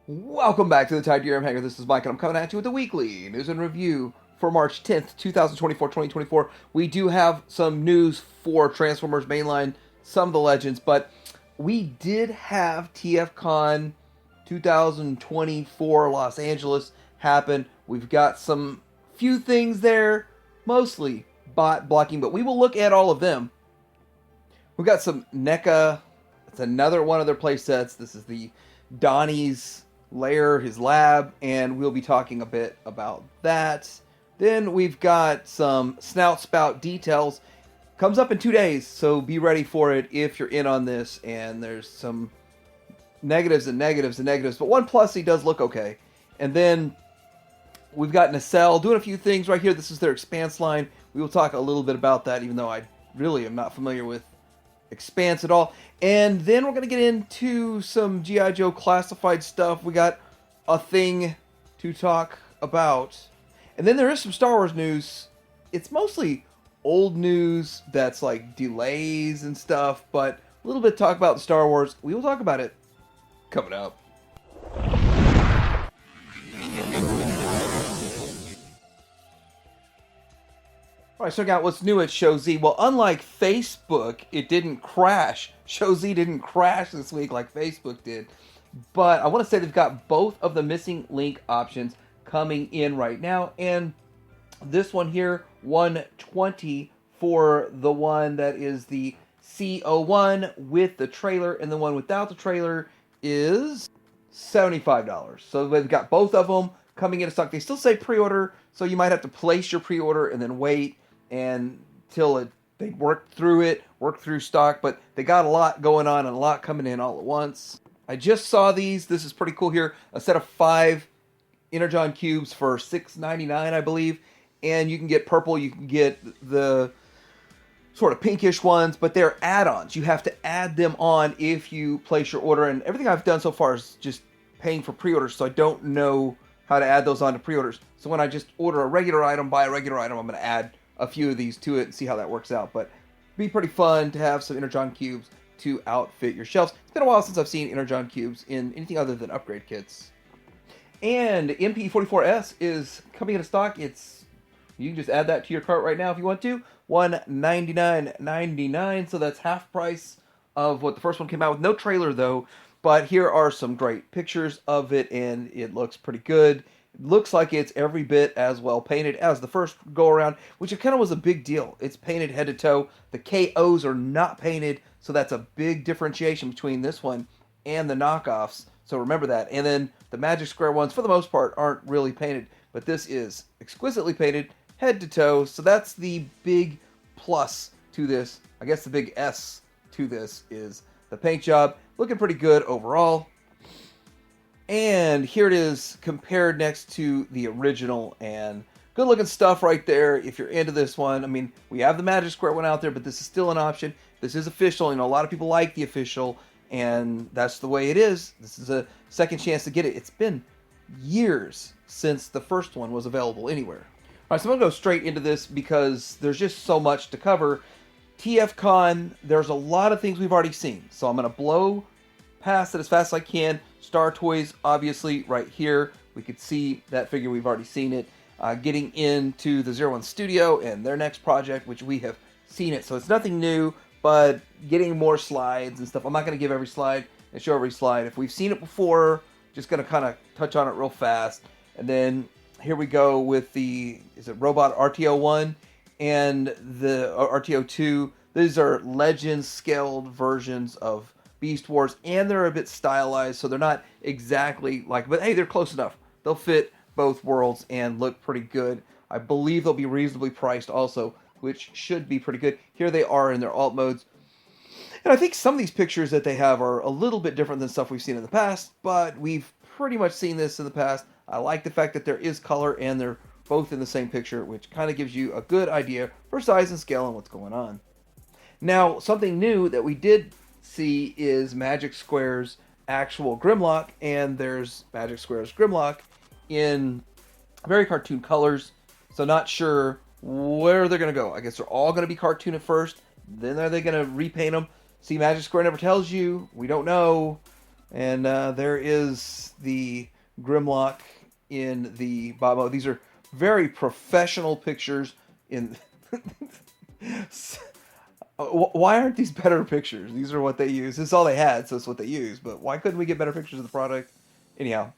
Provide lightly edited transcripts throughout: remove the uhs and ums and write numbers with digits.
Welcome back to the Tide DRM Hangar. This is Mike, and I'm coming at you with the weekly news and review for March 10th, 2024. We do have some news for Transformers Mainline, some of the Legends, but we did have TFCon 2024 Los Angeles happen. We've got some few things there, mostly bot blocking, but we will look at all of them. We've got some NECA. It's another one of their play sets. This is the Donnie's lair, his lab, and we'll be talking a bit about that. Then we've got some Snout Spout details. Comes up in 2 days, so be ready for it if you're in on this. And there's some negatives and negatives and negatives, but one plus he does look okay. And then we've got Nacelle doing a few things right here. This is their Expanse line. We will talk a little bit about that, even though I really am not familiar with Expanse at all. And then we're going to get into some G.I. Joe classified stuff. We got a thing to talk about. And then there is some Star Wars news. It's mostly old news that's like delays and stuff, but a little bit to talk about Star Wars. We will talk about it coming up. All right, so out what's new at Show Z. Well, unlike Facebook, it didn't crash. Show Z didn't crash this week like Facebook did. But I want to say they've got both of the missing link options coming in right now. And this one here, 120 for the one that is the CO1 with the trailer. And the one without the trailer is $75. So they've got both of them coming into stock. They still say pre-order, so you might have to place your pre-order and then wait until they work through stock, but they got a lot going on and a lot coming in all at once. I just saw these. This is pretty cool here. A set of 5 Energon cubes for $6.99, I believe. And you can get purple, you can get the sort of pinkish ones, but they're add-ons. You have to add them on if you place your order, and everything I've done so far is just paying for pre-orders, so I don't know how to add those on to pre-orders. So when I just order a regular item, buy a regular item, I'm going to add a few of these to it and see how that works out. But it'd be pretty fun to have some Energon cubes to outfit your shelves. It's been a while since I've seen Energon cubes in anything other than upgrade kits. And MP44S is coming into stock. You can just add that to your cart right now if you want to. $199.99, so that's half price of what the first one came out with. No trailer though, but here are some great pictures of it, and it looks pretty good. It looks like it's every bit as well painted as the first go-around, which it kind of was a big deal. It's painted head to toe. The KOs are not painted, so that's a big differentiation between this one and the knockoffs. So remember that. And then the Magic Square ones, for the most part, aren't really painted, but this is exquisitely painted head to toe. So that's the big plus to this. I guess the big S to this is the paint job. Looking pretty good overall. And here it is compared next to the original, and good looking stuff right there if you're into this one. I mean, we have the Magic Square one out there, but this is still an option. This is official. You know, a lot of people like the official, and that's the way it is. This is a second chance to get it. It's been years since the first one was available anywhere. All right, so I'm going to go straight into this because there's just so much to cover. TFCon, there's a lot of things we've already seen, so I'm going to blow past it as fast as I can. Star Toys, obviously, right here. We could see that figure. We've already seen it. Getting into the 01 Studio and their next project, which we have seen it. So it's nothing new, but getting more slides and stuff. I'm not going to give every slide and show every slide. If we've seen it before, just going to kind of touch on it real fast. And then here we go with the, is it Robot RTO1 and the RTO2. These are Legends scaled versions of Beast Wars, and they're a bit stylized, so they're not exactly like, but hey, they're close enough. They'll fit both worlds and look pretty good. I believe they'll be reasonably priced also, which should be pretty good. Here they are in their alt modes. And I think some of these pictures that they have are a little bit different than stuff we've seen in the past, but we've pretty much seen this in the past. I like the fact that there is color and they're both in the same picture, which kind of gives you a good idea for size and scale and what's going on. Now, something new that we did see is Magic Square's actual Grimlock, and there's Magic Square's Grimlock in very cartoon colors, so not sure where they're going to go. I guess they're all going to be cartoon at first, then are they going to repaint them? See, Magic Square never tells you. We don't know. And there is the Grimlock in the Tbob mode. These are very professional pictures. In why aren't these better pictures? These are what they use. This is all they had, so it's what they use. But why couldn't we get better pictures of the product? Anyhow,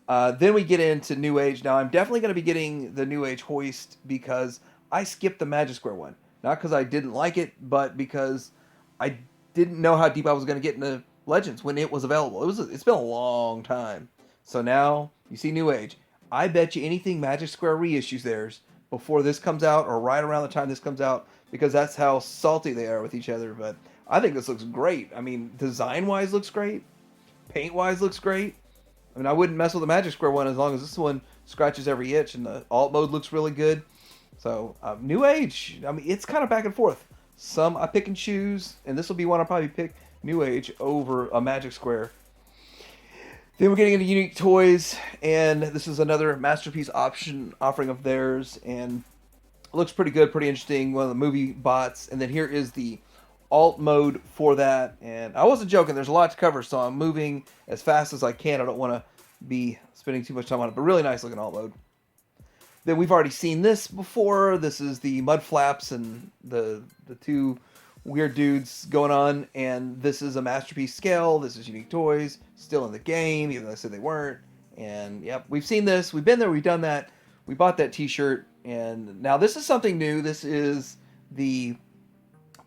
then we get into New Age. Now, I'm definitely going to be getting the New Age hoist because I skipped the Magic Square one. Not because I didn't like it, but because I didn't know how deep I was going to get into Legends when it was available. It's been a long time. So now you see New Age. I bet you anything Magic Square reissues theirs before this comes out or right around the time this comes out, because that's how salty they are with each other. But I think this looks great. I mean, design-wise looks great. Paint-wise looks great. I mean, I wouldn't mess with the Magic Square one as long as this one scratches every itch, and the alt mode looks really good. So, New Age, I mean, it's kind of back and forth. Some I pick and choose, and this will be one I'll probably pick New Age over a Magic Square. Then we're getting into Unique Toys, and this is another Masterpiece option offering of theirs, and it looks pretty good, pretty interesting. One of the movie bots, and then here is the alt mode for that. And I wasn't joking, there's a lot to cover, so I'm moving as fast as I can. I don't want to be spending too much time on it, but really nice looking alt mode. Then we've already seen this before. This is the Mud Flaps and the two weird dudes going on, and this is a Masterpiece scale. This is Unique Toys, still in the game, even though I said they weren't. And yep, we've seen this. We've been there. We've done that. We bought that T-shirt, and now this is something new. This is the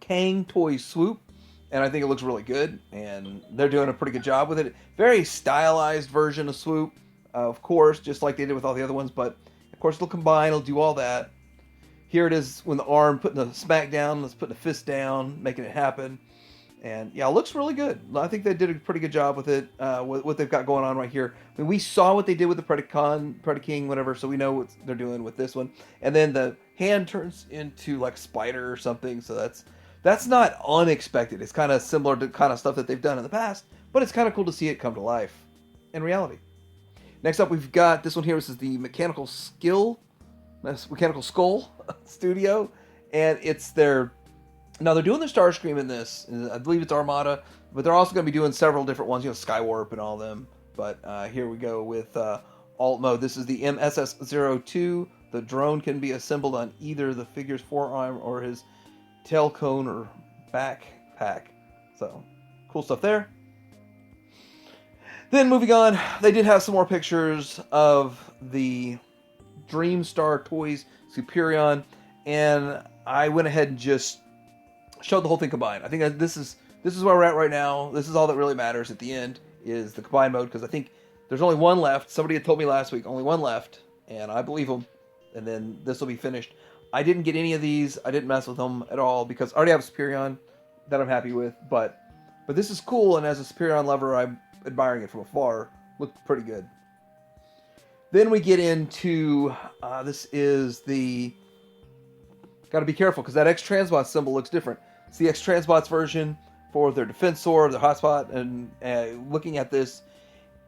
Kang Toy Swoop, and I think it looks really good, and they're doing a pretty good job with it. Very stylized version of Swoop, of course, just like they did with all the other ones, but of course it'll combine, it'll do all that. Here it is when the arm putting the smack down, let's put the fist down, making it happen. And yeah, it looks really good. I think they did a pretty good job with it, what they've got going on right here. I mean, we saw what they did with the Predaking, whatever, so we know what they're doing with this one. And then the hand turns into like spider or something, so that's not unexpected. It's kind of similar to kind of stuff that they've done in the past, but it's kind of cool to see it come to life in reality. Next up, we've got this one here. This is the Mechanical Skull Studio, and it's their... Now, they're doing the Starscream in this. I believe it's Armada, but they're also going to be doing several different ones, Skywarp and all of them. But here we go with alt mode. This is the MSS-02. The drone can be assembled on either the figure's forearm or his tail cone or backpack. So, cool stuff there. Then moving on, they did have some more pictures of the Dreamstar Toys Superion, and I went ahead and just showed the whole thing combined. I think that this is where we're at right now. This is all that really matters at the end, is the combined mode, because I think there's only one left. Somebody had told me last week, only one left, and I believe them, and then this will be finished. I didn't get any of these. I didn't mess with them at all, because I already have a Superion that I'm happy with, but this is cool, and as a Superion lover, I'm admiring it from afar. Looks pretty good. Then we get into, this is the, gotta be careful, because that X-Transbot symbol looks different. It's the X-Transbots version for their Defensor, their Hotspot, and looking at this,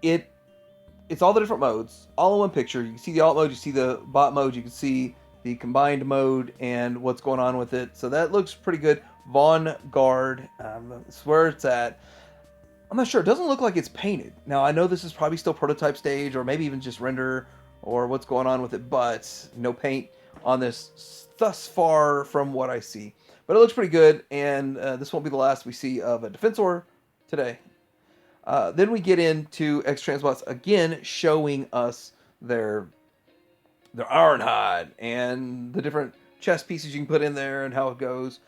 it's all the different modes, all in one picture. You can see the alt mode, you see the bot mode, you can see the combined mode, and what's going on with it. So that looks pretty good. Vanguard, that's where it's at. I'm not sure. It doesn't look like it's painted. Now, I know this is probably still prototype stage, or maybe even just render, or what's going on with it, but no paint on this thus far from what I see. But it looks pretty good, and this won't be the last we see of a Defensor today. Then we get into X-Transbots again, showing us their Ironhide and the different chest pieces you can put in there and how it goes.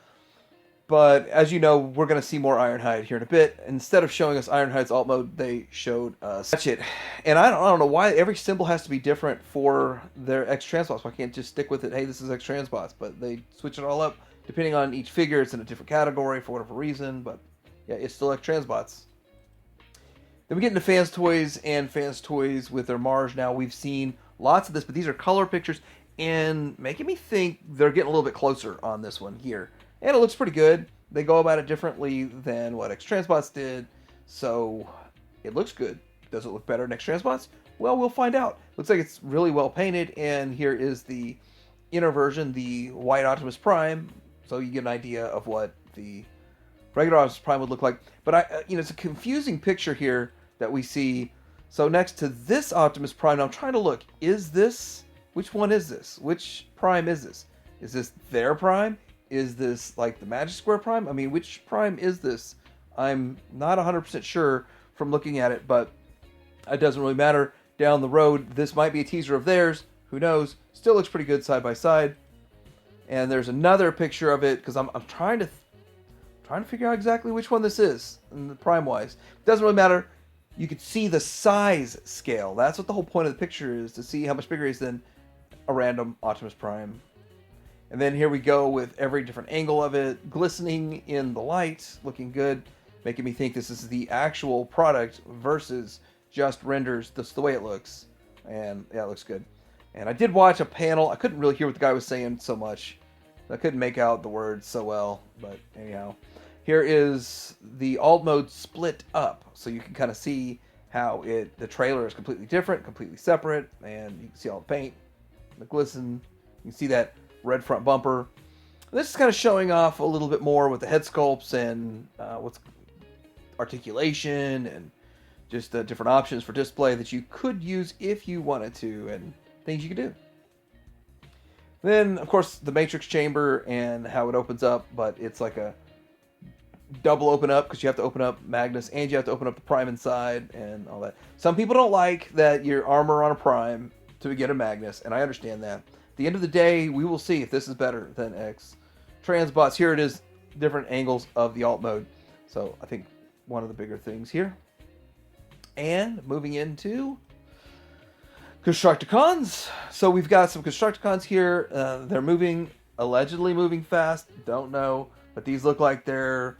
But as you know, we're going to see more Ironhide here in a bit. Instead of showing us Ironhide's alt mode, they showed us Hatchet. And I don't know why every symbol has to be different for their X-Transbots. Why can't just stick with it, hey, this is X-Transbots? But they switch it all up. Depending on each figure, it's in a different category for whatever reason. But yeah, it's still X-Transbots. Then we get into Fans Toys and Fans Toys with their Mars. Now, we've seen lots of this, but these are color pictures and making me think they're getting a little bit closer on this one here. And it looks pretty good. They go about it differently than what X-Transbots did, so it looks good. Does it look better than X-Transbots? Well, we'll find out. Looks like it's really well painted, and here is the inner version, the white Optimus Prime, so you get an idea of what the regular Optimus Prime would look like. But it's a confusing picture here that we see. So next to this Optimus Prime, now I'm trying to look. Which one is this? Which Prime is this? Is this their Prime? Is this like the Magic Square Prime? I mean, which Prime is this? I'm not 100% sure from looking at it, but it doesn't really matter. Down the road, this might be a teaser of theirs. Who knows? Still looks pretty good side by side. And there's another picture of it because I'm trying to figure out exactly which one this is, Prime-wise. Doesn't really matter. You could see the size scale. That's what the whole point of the picture is, to see how much bigger he is than a random Optimus Prime. And then here we go with every different angle of it, glistening in the light, looking good, making me think this is the actual product versus just renders. That's the way it looks. And yeah, it looks good. And I did watch a panel. I couldn't really hear what the guy was saying so much. I couldn't make out the words so well. But anyhow, here is the alt mode split up. So you can kind of see how the trailer is completely different, completely separate. And you can see all the paint, the glisten. You can see that red front bumper. This is kind of showing off a little bit more with the head sculpts and what's articulation and just the different options for display that you could use if you wanted to, and things you could do. Then, of course, the Matrix chamber and how it opens up, but it's like a double open up because you have to open up Magnus and you have to open up the Prime inside and all that. Some people don't like that your armor on a Prime to get a Magnus, and I understand that. At the end of the day, we will see if this is better than X. Transbots, here it is, different angles of the alt mode. So I think one of the bigger things here. And moving into Constructicons. So we've got some Constructicons here. They're allegedly moving fast. Don't know. But these look like they're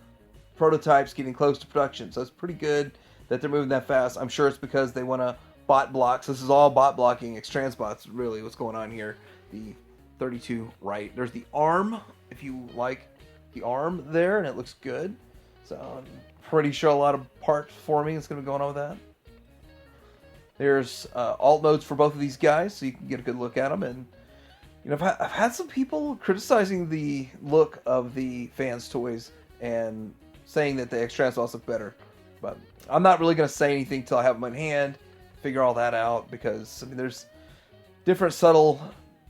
prototypes getting close to production. So it's pretty good that they're moving that fast. I'm sure it's because they want to bot block. So this is all bot blocking. X-Transbots, really what's going on here. The 32 right. There's the arm, if you like the arm there, and it looks good. So I'm pretty sure a lot of part forming is going to be going on with that. There's alt modes for both of these guys, so you can get a good look at them. And you know, I've had some people criticizing the look of the fans' toys and saying that the X-Transbots look better. But I'm not really going to say anything until I have them in hand, figure all that out, because I mean, there's different subtle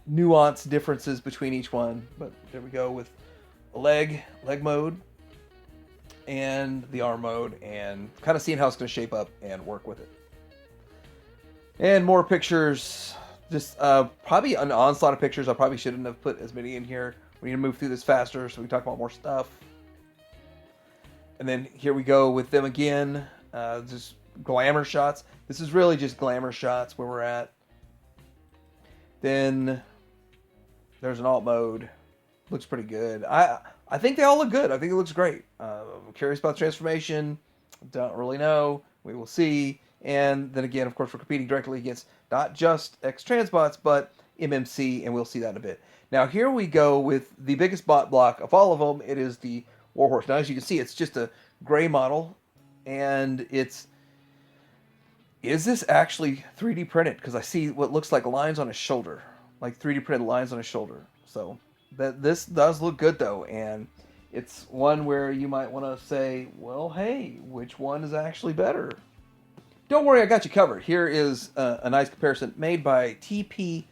nuance differences between each one. But there we go with a leg mode and the arm mode, and kind of seeing how it's going to shape up and work with it. And more pictures, just probably an onslaught of pictures. I probably shouldn't have put as many in here. We need to move through this faster so we can talk about more stuff. And then here we go with them again, just glamour shots. This is really just glamour shots where we're at. Then there's an alt mode. Looks pretty good. I think they all look good. I think it looks great. I'm curious about the transformation. Don't really know. We will see. And then again, of course, we're competing directly against not just X-Transbots, but MMC, and we'll see that in a bit. Now, here we go with the biggest bot block of all of them. It is the Warhorse. Now, as you can see, it's just a gray model, and is this actually 3D printed? Because I see what looks like lines on his shoulder, like 3D printed lines on his shoulder. So this does look good, though, and it's one where you might want to say, well, hey, which one is actually better? Don't worry, I got you covered. Here is a nice comparison made by TPU.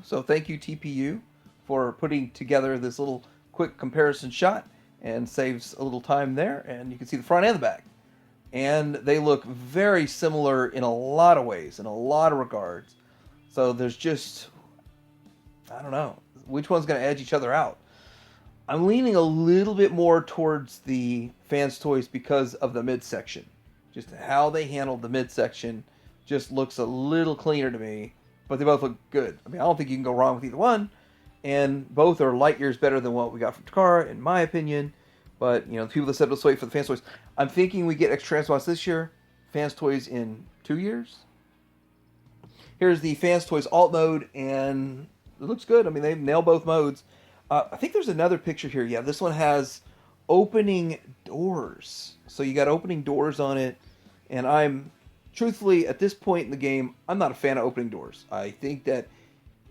So thank you, TPU, for putting together this little quick comparison shot, and saves a little time there. And you can see the front and the back. And they look very similar in a lot of ways, in a lot of regards. So there's just, I don't know, which one's going to edge each other out. I'm leaning a little bit more towards the Fans Toys because of the midsection. Just how they handled the midsection just looks a little cleaner to me, but they both look good. I mean, I don't think you can go wrong with either one, and both are light years better than what we got from Takara, in my opinion. But, you know, the people that said let's wait for the Fans Toys, I'm thinking we get X-Transbots this year, Fans Toys in 2 years. Here's the Fans Toys alt mode, and it looks good. I mean, they nail both modes. I think there's another picture here. Yeah, this one has opening doors. So you got opening doors on it, and I'm truthfully at this point in the game, I'm not a fan of opening doors. I think that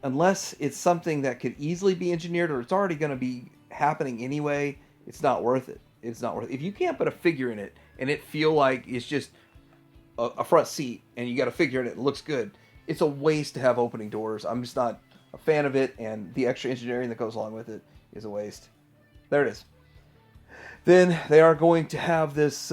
unless it's something that could easily be engineered or it's already going to be happening anyway, it's not worth it. It's not worth it. If you can't put a figure in it and it feel like it's just a front seat and you got a figure in it, it looks good. It's a waste to have opening doors. I'm just not a fan of it, and the extra engineering that goes along with it is a waste. There it is. Then they are going to have this.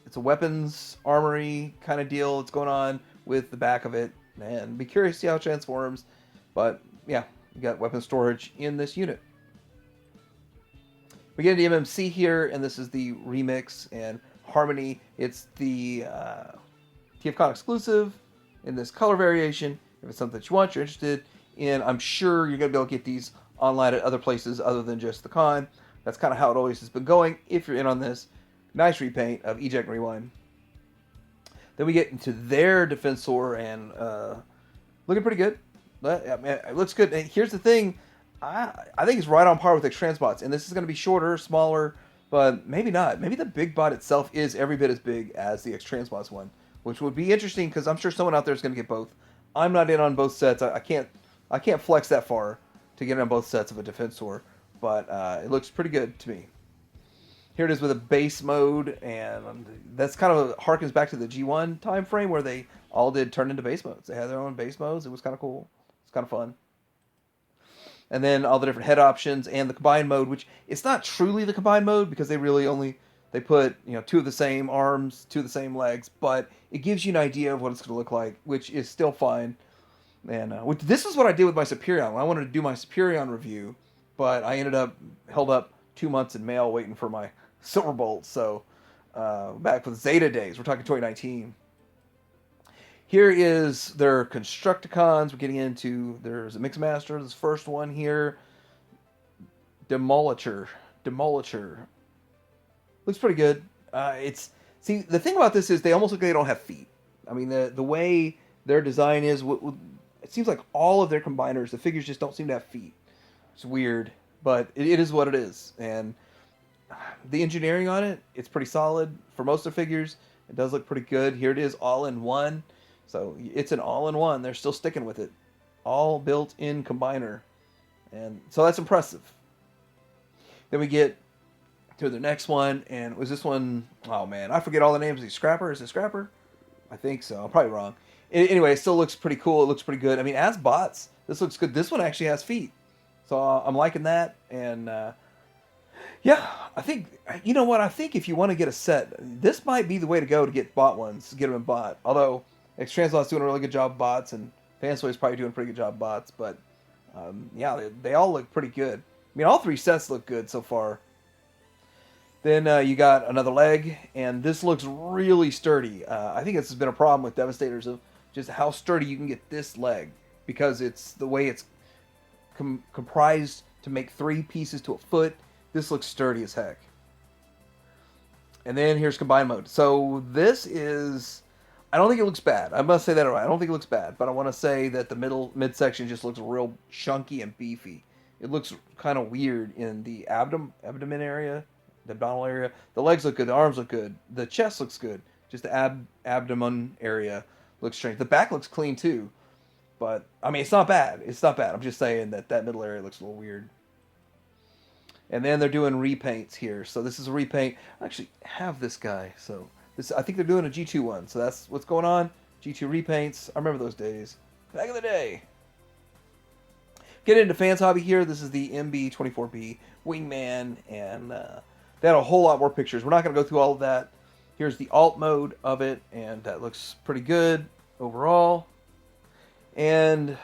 It's a weapons armory kind of deal that's going on with the back of it, and be curious to see how it transforms. But yeah, you got weapon storage in this unit. We get into MMC here, and this is the Remix and Harmony. It's the TFCon exclusive in this color variation. If it's something that you want, you're interested in, I'm sure you're going to be able to get these online at other places other than just the con. That's kind of how it always has been going. If you're in on this, nice repaint of Eject and Rewind. Then we get into their Defensor, and looking pretty good. I mean, it looks good. And here's the thing. I think it's right on par with the Transbots, and this is going to be shorter, smaller, but maybe not. Maybe the big bot itself is every bit as big as the X-Transbots one, which would be interesting because I'm sure someone out there is going to get both. I'm not in on both sets. I can't flex that far to get on both sets of a Defensor, but it looks pretty good to me. Here it is with a base mode, and that's kind of harkens back to the G1 time frame where they all did turn into base modes. They had their own base modes. It was kind of cool. It's kind of fun. And then all the different head options and the combined mode, which it's not truly the combined mode because they really only put two of the same arms, two of the same legs, but it gives you an idea of what it's going to look like, which is still fine. And this is what I did with my Superion. I wanted to do my Superion review, but I ended up held up 2 months in mail waiting for my Silverbolt. So back with Zeta days, we're talking 2019. Here is their Constructicons. We're getting into, there's a Mixmaster, this first one here. Demoliture. Looks pretty good. See, the thing about this is they almost look like they don't have feet. I mean, the way their design is, it seems like all of their combiners, the figures just don't seem to have feet. It's weird, but it is what it is. And the engineering on it, it's pretty solid. For most of the figures, it does look pretty good. Here it is, all in one. So it's an all-in-one. They're still sticking with it. All built-in combiner. And so that's impressive. Then we get to the next one. And was this one... Oh, man. I forget all the names. Is it Scrapper? Is it Scrapper? I think so. I'm probably wrong. Anyway, it still looks pretty cool. It looks pretty good. I mean, as bots, this looks good. This one actually has feet. So I'm liking that. And... yeah, I think... You know what? I think if you want to get a set, this might be the way to go to get bot ones. Get them in bot. Although... X-Translot's doing a really good job of bots, and Fansway's probably doing a pretty good job of bots, but yeah, they all look pretty good. I mean, all three sets look good so far. Then you got another leg, and this looks really sturdy. I think this has been a problem with Devastators of just how sturdy you can get this leg, because it's the way it's comprised to make 3 pieces to a foot. This looks sturdy as heck. And then here's combined mode. So this is... I don't think it looks bad. I must say that right. I don't think it looks bad, but I want to say that the midsection just looks real chunky and beefy. It looks kind of weird in the abdomen area, the abdominal area. The legs look good. The arms look good. The chest looks good. Just the abdomen area looks strange. The back looks clean too, but I mean it's not bad. It's not bad. I'm just saying that middle area looks a little weird. And then they're doing repaints here. So this is a repaint. I actually have this guy. So. I think they're doing a G2 one, so that's what's going on. G2 repaints. I remember those days. Back in the day. Get into Fans Hobby here. This is the MB24B Wingman, and they had a whole lot more pictures. We're not going to go through all of that. Here's the alt mode of it, and that looks pretty good overall. And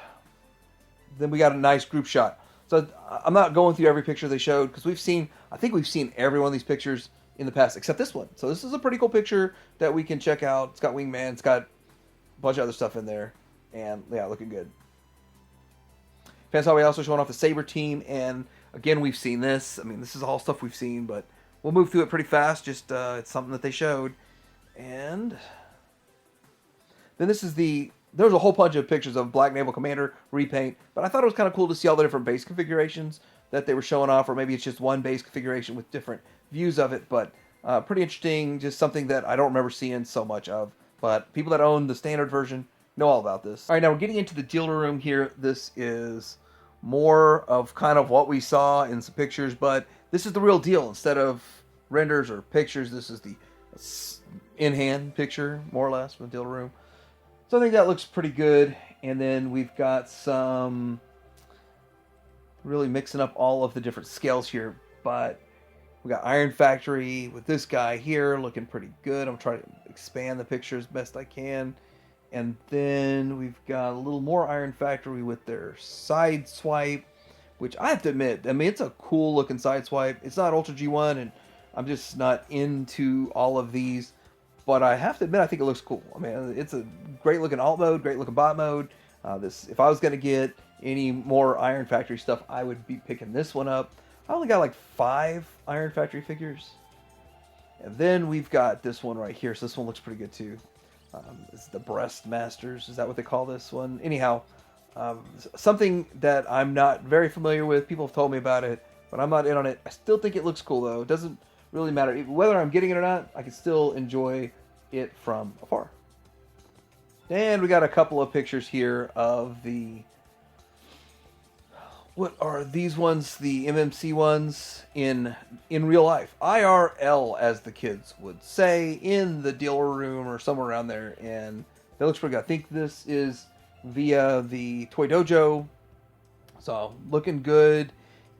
then we got a nice group shot. So I'm not going through every picture they showed, because I think we've seen every one of these pictures in the past, except this one. So this is a pretty cool picture that we can check out. It's got Wingman. It's got a bunch of other stuff in there. And, yeah, looking good. Fans Hobby also showing off the Saber team. And, again, we've seen this. I mean, this is all stuff we've seen, but we'll move through it pretty fast. Just, it's something that they showed. And then this is there's a whole bunch of pictures of Black Naval Commander repaint. But I thought it was kind of cool to see all the different base configurations that they were showing off. Or maybe it's just one base configuration with different views of it, but pretty interesting. Just something that I don't remember seeing so much of, but people that own the standard version know all about this. All right, now we're getting into the dealer room here. This is more of kind of what we saw in some pictures, but this is the real deal. Instead of renders or pictures, this is the in-hand picture, more or less, from the dealer room. So I think that looks pretty good. And then we've got some really mixing up all of the different scales here. But we got Iron Factory with this guy here looking pretty good. I'm trying to expand the picture as best I can. And then we've got a little more Iron Factory with their side swipe, which I have to admit, I mean, it's a cool looking side swipe. It's not Ultra G1, and I'm just not into all of these. But I have to admit, I think it looks cool. I mean, it's a great looking alt mode, great looking bot mode. If I was going to get any more Iron Factory stuff, I would be picking this one up. I only got like 5 Iron Factory figures. And then we've got this one right here. So this one looks pretty good too. It's the Breast Masters. Is that what they call this one? Anyhow, something that I'm not very familiar with. People have told me about it, but I'm not in on it. I still think it looks cool though. It doesn't really matter. Whether I'm getting it or not, I can still enjoy it from afar. And we got a couple of pictures here of the... What are these ones? The MMC ones in real life. IRL, as the kids would say, in the dealer room or somewhere around there. And that looks pretty good. I think this is via the Toy Dojo. So, looking good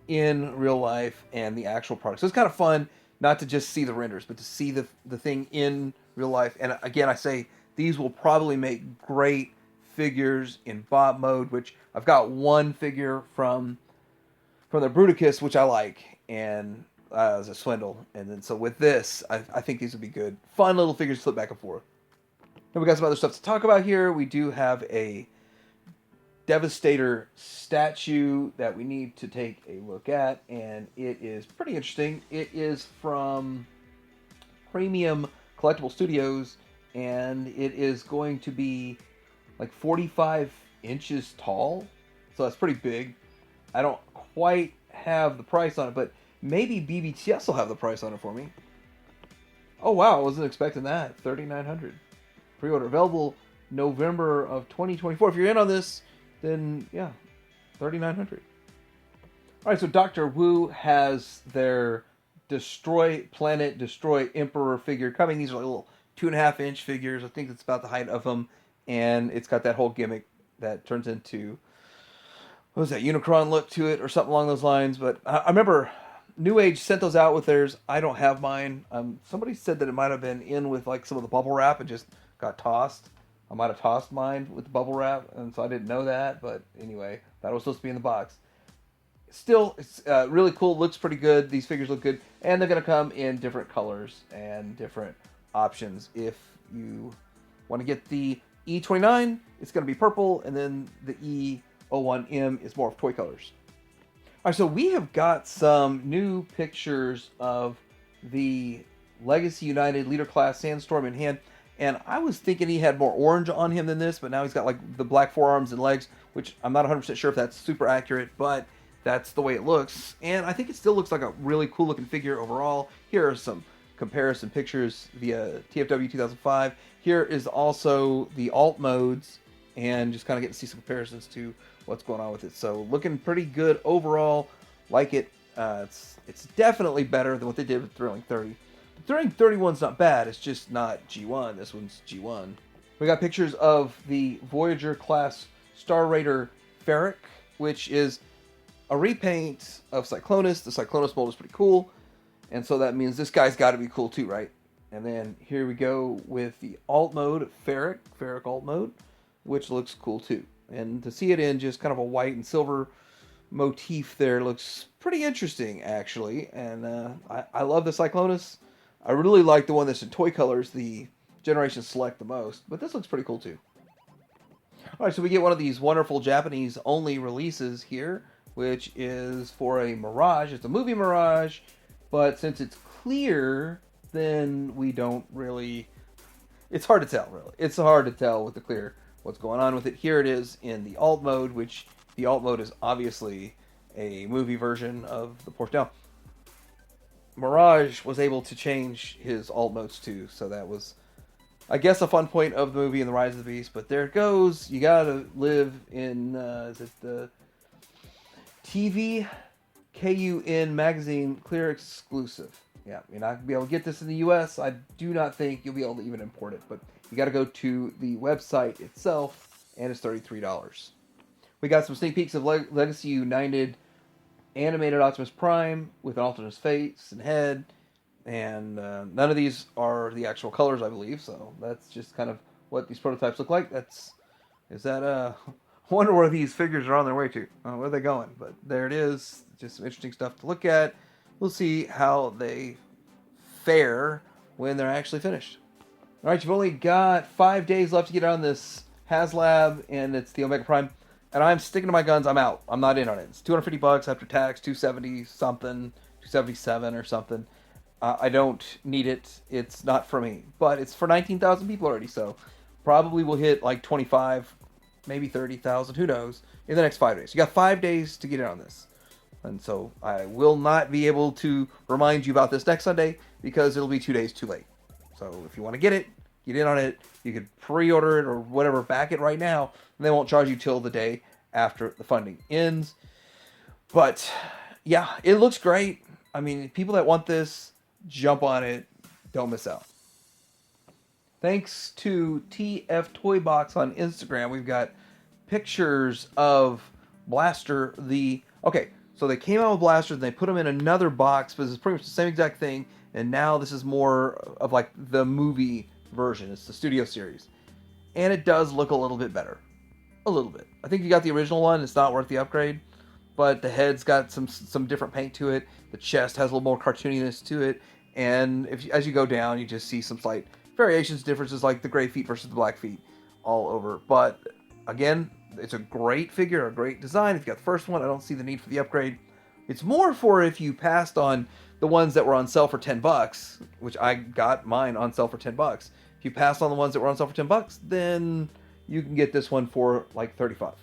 in real life and the actual product. So, it's kind of fun not to just see the renders, but to see the thing in real life. And again, I say these will probably make great figures in bot mode, which I've got one figure from the Bruticus, which I like, and as a Swindle. And then so with this, I think these would be good. Fun little figures to flip back and forth. And we got some other stuff to talk about here. We do have a Devastator statue that we need to take a look at, and it is pretty interesting. It is from Premium Collectible Studios, and it is going to be like 45 inches tall, so that's pretty big. I don't quite have the price on it, but maybe BBTS will have the price on it for me. Oh wow, I wasn't expecting that. $3,900. Pre-order available November of 2024. If you're in on this, then yeah, $3,900. All right, so Dr. Wu has their Destroy Planet, Destroy Emperor figure coming. These are like little 2.5-inch figures. I think it's about the height of them. And it's got that whole gimmick that turns into, what was that, Unicron look to it or something along those lines. But I remember New Age sent those out with theirs. I don't have mine. Somebody said that it might have been in with like some of the bubble wrap and just got tossed. I might have tossed mine with the bubble wrap, and so I didn't know that. But anyway, that was supposed to be in the box. Still, it's really cool. Looks pretty good. These figures look good. And they're going to come in different colors and different options. If you want to get the E29, it's going to be purple, and then the E01M is more of toy colors. All right, so we have got some new pictures of the Legacy United Leader Class Sandstorm in hand, and I was thinking he had more orange on him than this, but now he's got like the black forearms and legs, which I'm not 100% sure if that's super accurate, but that's the way it looks, and I think it still looks like a really cool looking figure overall. Here are some comparison pictures via TFW 2005. Here is also the alt modes, and just kind of get to see some comparisons to what's going on with it. So looking pretty good overall. Like it. It's definitely better than what they did with Thrilling 30. The Thrilling 31's not bad. It's just not G1. This one's G1. We got pictures of the Voyager class Star Raider Ferric, which is a repaint of Cyclonus. The Cyclonus mold is pretty cool, and so that means this guy's got to be cool too, right? And then here we go with the alt mode, Ferric alt mode, which looks cool too. And to see it in just kind of a white and silver motif there looks pretty interesting, actually. And I love the Cyclonus. I really like the one that's in toy colors, the Generation Select, the most. But this looks pretty cool too. All right, so we get one of these wonderful Japanese-only releases here, which is for a Mirage. It's a movie Mirage, but since it's clear, then we don't really... It's hard to tell, really. It's hard to tell with the clear what's going on with it. Here it is in the alt mode, which the alt mode is obviously a movie version of the Porsche. Now, Mirage was able to change his alt modes too, so that was, I guess, a fun point of the movie in The Rise of the Beast. But there it goes. You gotta live in, is it the TV KUN magazine clear exclusive. Yeah, you're not going to be able to get this in the U.S. I do not think you'll be able to even import it, but you got to go to the website itself, and it's $33. We got some sneak peeks of Legacy United animated Optimus Prime with an alternate face and head, and none of these are the actual colors, I believe, so that's just kind of what these prototypes look like. I wonder where these figures are on their way to. Where are they going? But there it is. Just some interesting stuff to look at. We'll see how they fare when they're actually finished. All right, you've only got 5 days left to get on this HasLab, and it's the Omega Prime. And I'm sticking to my guns. I'm out. I'm not in on it. It's $250 after tax, $270 something, $277 or something. I don't need it. It's not for me. But it's for 19,000 people already, so probably will hit like 25, maybe 30,000, who knows, in the next 5 days. You got 5 days to get in on this. And so I will not be able to remind you about this next Sunday because it'll be 2 days too late. So if you want to get in on it. You could pre-order it or whatever, back it right now, and they won't charge you till the day after the funding ends. But yeah, it looks great. I mean, people that want this, jump on it. Don't miss out. Thanks to TF Toy Box on Instagram, we've got pictures of Blaster. So they came out with Blasters and they put them in another box, but it's pretty much the same exact thing. And now this is more of like the movie version. It's the studio series. And it does look a little bit better. A little bit. I think you got the original one. It's not worth the upgrade. But the head's got some different paint to it. The chest has a little more cartooniness to it. And as you go down, you just see some slight variations, differences like the gray feet versus the black feet all over. But again, it's a great figure, a great design. If you got the first one, I don't see the need for the upgrade. It's more for if you passed on the ones that were on sale for $10, which I got mine on sale for $10. If you passed on the ones that were on sale for $10, then you can get this one for like $35.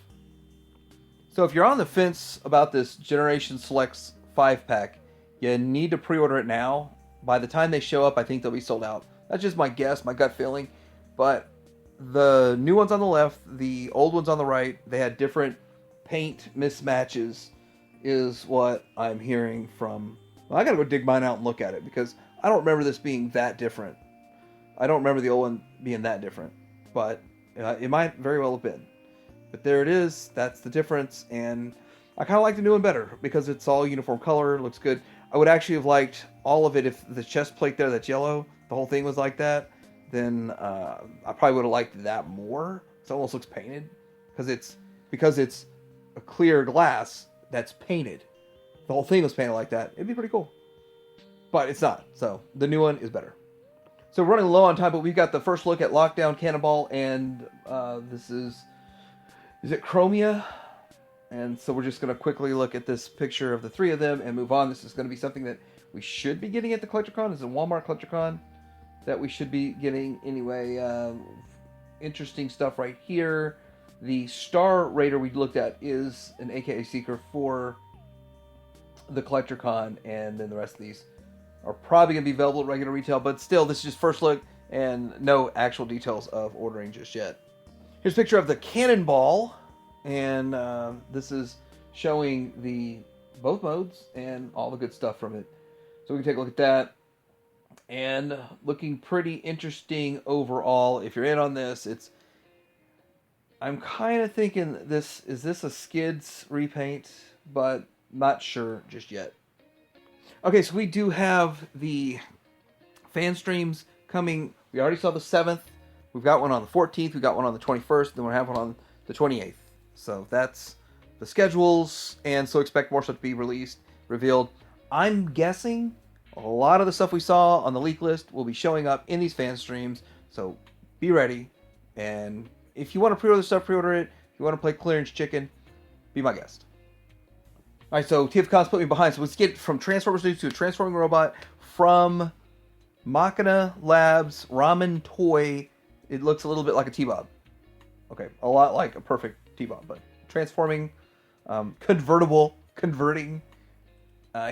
So if you're on the fence about this Generation Selects 5-pack, you need to pre-order it now. By the time they show up, I think they'll be sold out. That's just my guess, my gut feeling. But the new ones on the left, the old ones on the right, they had different paint mismatches, is what I'm hearing from. Well, I gotta go dig mine out and look at it because I don't remember this being that different. I don't remember the old one being that different, but it might very well have been. But there it is. That's the difference, and I kind of like the new one better because it's all uniform color, looks good. I would actually have liked all of it if the chest plate there that's yellow, the whole thing was like that. Then I probably would have liked that more. It almost looks painted because it's a clear glass that's painted. The whole thing was painted like that. It'd be pretty cool, but it's not. So the new one is better. So we're running low on time, but we've got the first look at Lockdown, Cannonball, and this is it Chromia? And so we're just going to quickly look at this picture of the three of them and move on. This is going to be something that we should be getting at the CollectorCon. It's a Walmart CollectorCon that we should be getting anyway. Interesting stuff right here. The Star Raider we looked at is an AKA Seeker for the CollectorCon, and then the rest of these are probably going to be available at regular retail, but still, this is just first look and no actual details of ordering just yet. Here's a picture of the Cannonball, and this is showing the both modes and all the good stuff from it. So we can take a look at that, and looking pretty interesting overall. If you're in on this, I'm kind of thinking is this a Skids repaint, but not sure just yet. Okay, so we do have the fan streams coming. We already saw the 7th. We've got one on the 14th. We've got one on the 21st. Then we'll have one on the 28th. So that's the schedules. And so expect more stuff to be revealed. I'm guessing a lot of the stuff we saw on the leak list will be showing up in these fan streams. So be ready. And if you want to pre-order stuff, pre-order it. If you want to play clearance chicken, be my guest. All right, so TFCon's put me behind. So let's get from Transformers news to a transforming robot from Machina Labs Ramen Toy. It looks a little bit like a Tbob. Okay, a lot like a perfect Tbob, but transforming, converting.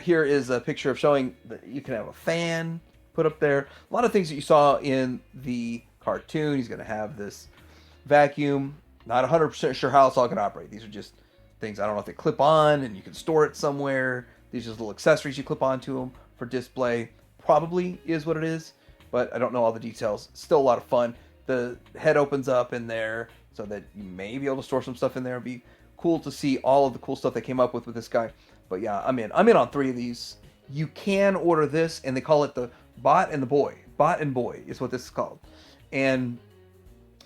Here is a picture of showing that you can have a fan put up there. A lot of things that you saw in the cartoon. He's going to have this vacuum. Not 100% sure how it's all going to operate. These are just things, I don't know if they clip on and you can store it somewhere. These are just little accessories you clip onto them for display. probably is what it is, but I don't know all the details. Still a lot of fun. The head opens up in there so that you may be able to store some stuff in there. It'd be cool to see all of the cool stuff they came up with this guy. But yeah, I'm in on 3 of these. You can order this, and they call it the Bot and the Boy. Bot and Boy is what this is called. And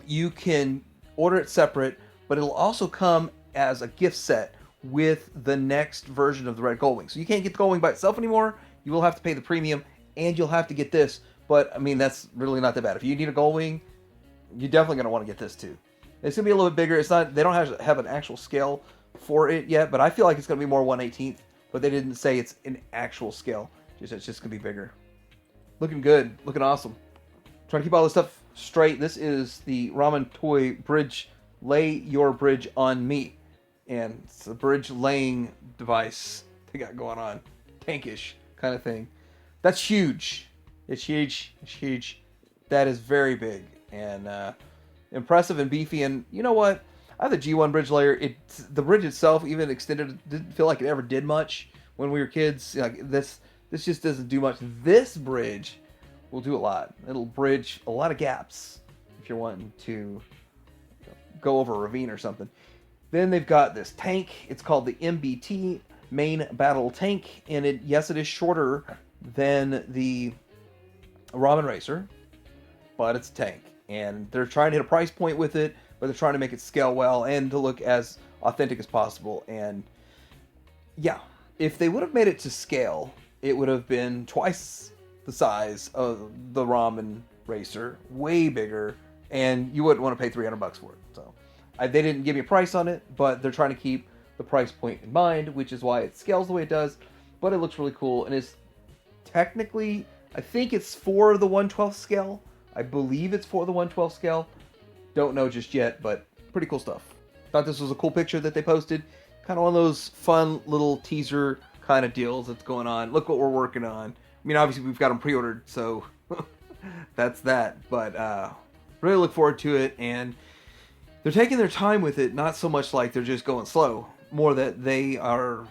you can order it separate, but it'll also come as a gift set with the next version of the Red Goldwing. So you can't get the Goldwing by itself anymore. You will have to pay the premium, and you'll have to get this. But, I mean, that's really not that bad. If you need a Goldwing, you're definitely going to want to get this, too. It's going to be a little bit bigger. It's not. They don't have an actual scale for it yet, but I feel like it's going to be more 1/18th. But they didn't say it's an actual scale. It's just going to be bigger. Looking good. Looking awesome. Trying to keep all this stuff straight. This is the Ramen Toy Bridge. Lay your bridge on me. And it's a bridge laying device they got going on. Tankish kind of thing. That's huge. It's huge. It's huge. That is very big. And impressive and beefy. And you know what? I have the G1 bridge layer. The bridge itself, even extended, didn't feel like it ever did much when we were kids. Like this just doesn't do much. This bridge will do a lot. It'll bridge a lot of gaps if you're wanting to go over a ravine or something. Then they've got this tank. It's called the MBT, Main Battle Tank, and it is shorter than the Ramen Racer, but it's a tank. And they're trying to hit a price point with it, but they're trying to make it scale well and to look as authentic as possible. And yeah, if they would have made it to scale, it would have been twice the size of the Ramen Racer, way bigger, and you wouldn't want to pay $300 for it. So they didn't give me a price on it, but they're trying to keep the price point in mind, which is why it scales the way it does. But it looks really cool, and it's technically, I think it's for the 1/12 scale. I believe it's for the 1/12 scale. Don't know just yet, but pretty cool stuff. Thought this was a cool picture that they posted. Kind of one of those fun little teaser kind of deals that's going on. Look what we're working on. I mean, obviously we've got them pre-ordered, so that's that. But really look forward to it, and they're taking their time with it. Not so much like they're just going slow. More that they are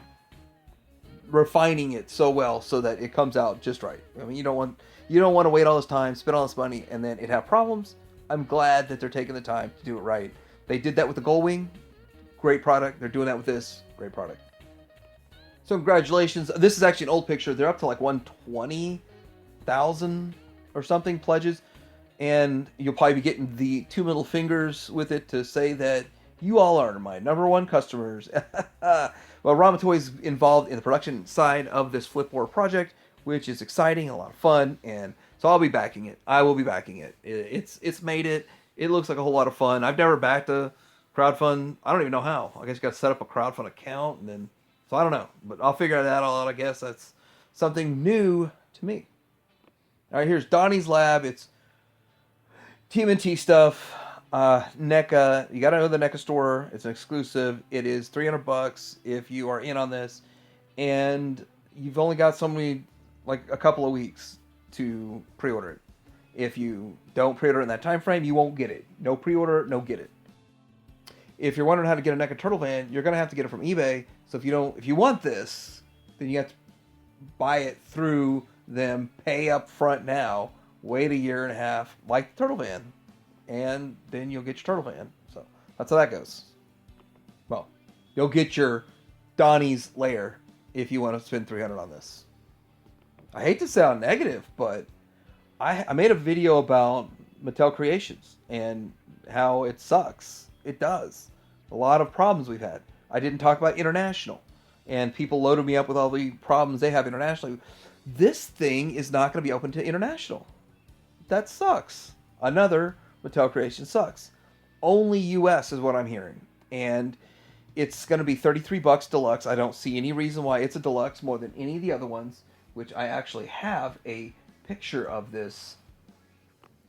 refining it so well so that it comes out just right. I mean, you don't want to wait all this time, spend all this money, and then it have problems. I'm glad that they're taking the time to do it right. They did that with the Goldwing. Great product. They're doing that with this. Great product. So congratulations. This is actually an old picture. They're up to like 120,000 or something pledges. And you'll probably be getting the 2 middle fingers with it to say that you all are my #1 customers. Well, Ramen Toys involved in the production side of this Flippor project, which is exciting, a lot of fun, and so I'll be backing it. I will be backing it. It's made it. It looks like a whole lot of fun. I've never backed a crowdfund. I don't even know how. I guess you got to set up a crowdfund account, and then so I don't know, but I'll figure that all out. I guess that's something new to me. All right, here's Donnie's Lab. It's Tmnt stuff. NECA. You got to know the NECA store. It's an exclusive. It is $300 if you are in on this, and you've only got like a couple of weeks to pre-order it. If you don't pre-order in that time frame, you won't get it. No pre-order, no get it. If you're wondering how to get a NECA turtle van, you're gonna have to get it from eBay. So if you want this, then you have to buy it through them, pay up front now, wait a year and a half, like the turtle van, and then you'll get your turtle van. So that's how that goes. Well, you'll get your Donnie's lair if you want to spend $300 on this. I hate to sound negative, but I made a video about Mattel Creations and how it sucks. It does. A lot of problems we've had. I didn't talk about international, and people loaded me up with all the problems they have internationally. This thing is not going to be open to international. That sucks. Another Mattel Creation sucks. Only US is what I'm hearing, and it's going to be $33 deluxe. I don't see any reason why it's a deluxe more than any of the other ones, which I actually have a picture of this.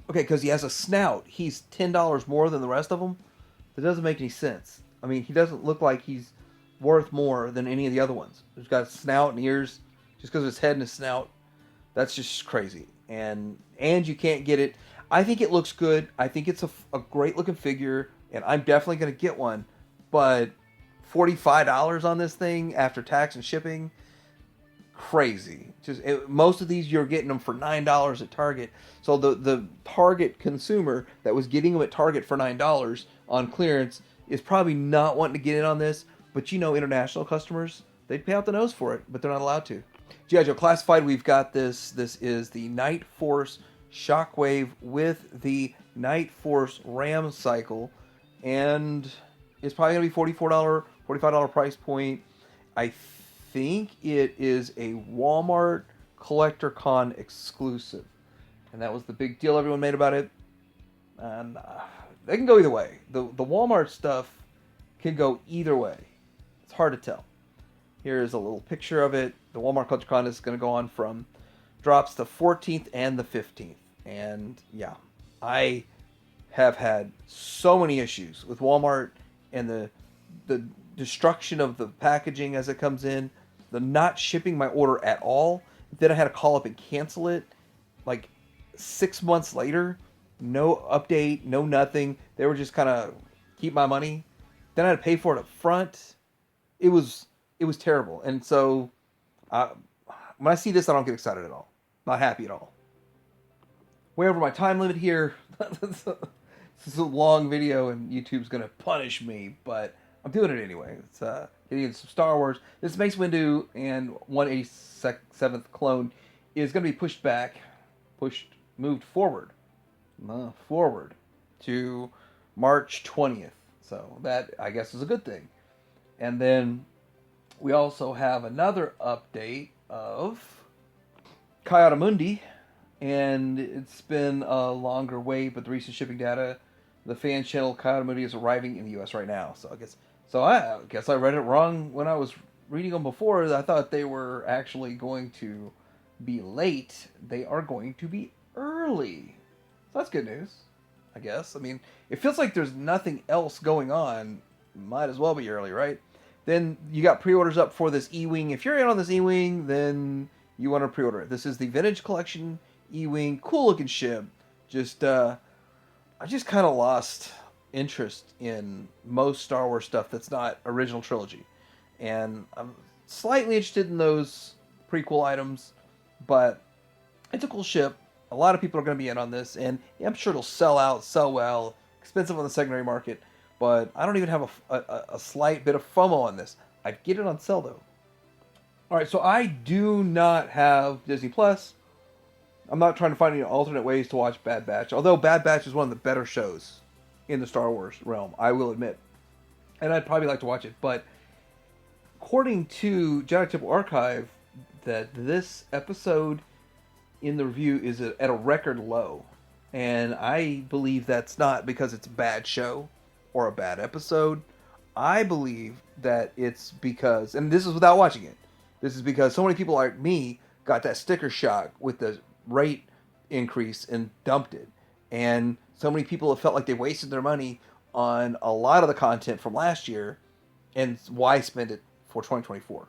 Okay, because he has a snout. He's $10 more than the rest of them. That doesn't make any sense. I mean, he doesn't look like he's worth more than any of the other ones. He's got a snout and ears just because of his head and his snout. That's just crazy. And you can't get it. I think it looks good. I think it's a great looking figure, and I'm definitely going to get one. But $45 on this thing after tax and shipping, crazy. Most of these you're getting them for $9 at Target. So the Target consumer that was getting them at Target for $9 on clearance is probably not wanting to get in on this. But international customers, they'd pay out the nose for it, but they're not allowed to. G.I. Joe Classified, we've got this. This is the Night Force Shockwave with the Night Force Ram Cycle, and it's probably going to be $45 price point. I think it is a Walmart Collector Con exclusive, and that was the big deal everyone made about it. And they can go either way. The Walmart stuff can go either way. It's hard to tell. Here's a little picture of it. The Walmart Collector Con is going to go on from drops the 14th and the 15th. And yeah, I have had so many issues with Walmart and the destruction of the packaging as it comes in, the not shipping my order at all. Then I had to call up and cancel it like 6 months later. No update, no nothing. They were just kind of keep my money. Then I had to pay for it up front. It was terrible. And so when I see this, I don't get excited at all. Not happy at all. Way over my time limit here. This is a long video and YouTube's going to punish me, but I'm doing it anyway. It's getting into some Star Wars. This Mace Windu and 187th clone is going to be moved forward to March 20th. So that, I guess, is a good thing. And then we also have another update of Mundi, and it's been a longer wait, but the recent shipping data, the fan channel Mundi is arriving in the U.S. right now. So I guess I read it wrong when I was reading them before. I thought they were actually going to be late. They are going to be early. So that's good news, I guess. I mean, it feels like there's nothing else going on. Might as well be early, right? Then you got pre-orders up for this E-Wing. If you're in on this E-Wing, then you want to pre-order it. This is the Vintage Collection E-Wing. Cool looking ship. I just kind of lost interest in most Star Wars stuff that's not original trilogy. And I'm slightly interested in those prequel items, but it's a cool ship. A lot of people are going to be in on this, and yeah, I'm sure it'll sell well, expensive on the secondary market, but I don't even have a slight bit of FOMO on this. I'd get it on sale, though. Alright, so I do not have Disney Plus. I'm not trying to find any alternate ways to watch Bad Batch, although Bad Batch is one of the better shows in the Star Wars realm, I will admit. And I'd probably like to watch it, but according to Jedi Temple Archive, that this episode in the review is at a record low. And I believe that's not because it's a bad show or a bad episode. I believe that it's because, and this is without watching it, this is because so many people like me got that sticker shock with the rate increase and dumped it. And so many people have felt like they wasted their money on a lot of the content from last year, and why spend it for 2024?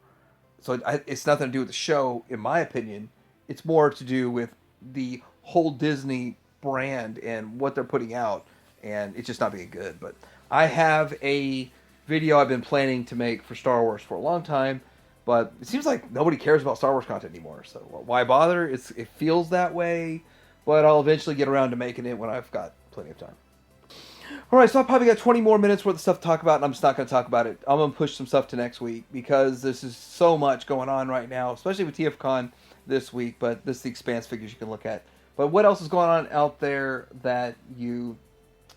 So it's nothing to do with the show, in my opinion. It's more to do with the whole Disney brand and what they're putting out, and it's just not being good. But I have a video I've been planning to make for Star Wars for a long time, but it seems like nobody cares about Star Wars content anymore. So why bother? It feels that way, but I'll eventually get around to making it when I've got plenty of time. Alright, so I've probably got 20 more minutes worth of stuff to talk about, and I'm just not going to talk about it. I'm going to push some stuff to next week, because this is so much going on right now, especially with TFCon this week, but this is the Expanse figures you can look at. But what else is going on out there that you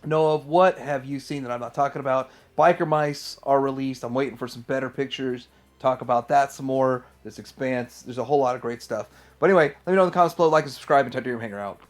know of? What have you seen that I'm not talking about? Biker Mice are released. I'm waiting for some better pictures. Talk about that some more. This Expanse. There's a whole lot of great stuff. But anyway, let me know in the comments below. Like and subscribe, and Tide Dream Hanger out.